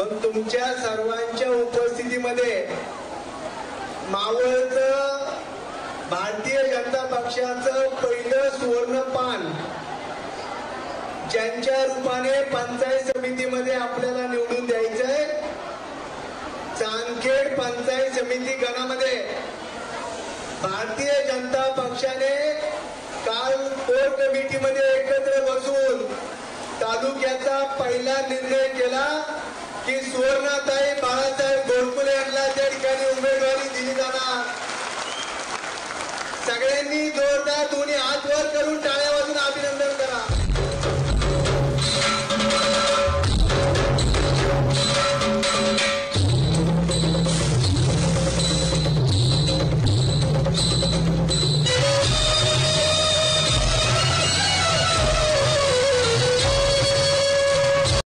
मग तुमच्या सर्वांच्या उपस्थितीमध्ये मावळचं भारतीय जनता पक्षाचं पहिलं सुवर्ण पान ज्यांच्या रूपाने पंचायत समितीमध्ये आपल्याला निवडून द्यायचंय, चांदखेड पंचायत समिती गणामध्ये भारतीय जनता पक्षाने काल कोर कमिटीमध्ये एकत्र बसून तालुक्याचा पहिला निर्णय केला की सुवर्णाताई बाळासाहेब घोरपडे यांना त्या ठिकाणी उमेदवारी दिली जाणार। सगळ्यांनी जोरदार दोन्ही हात वर करून टाळ्या वाजून अभिनंदन करा।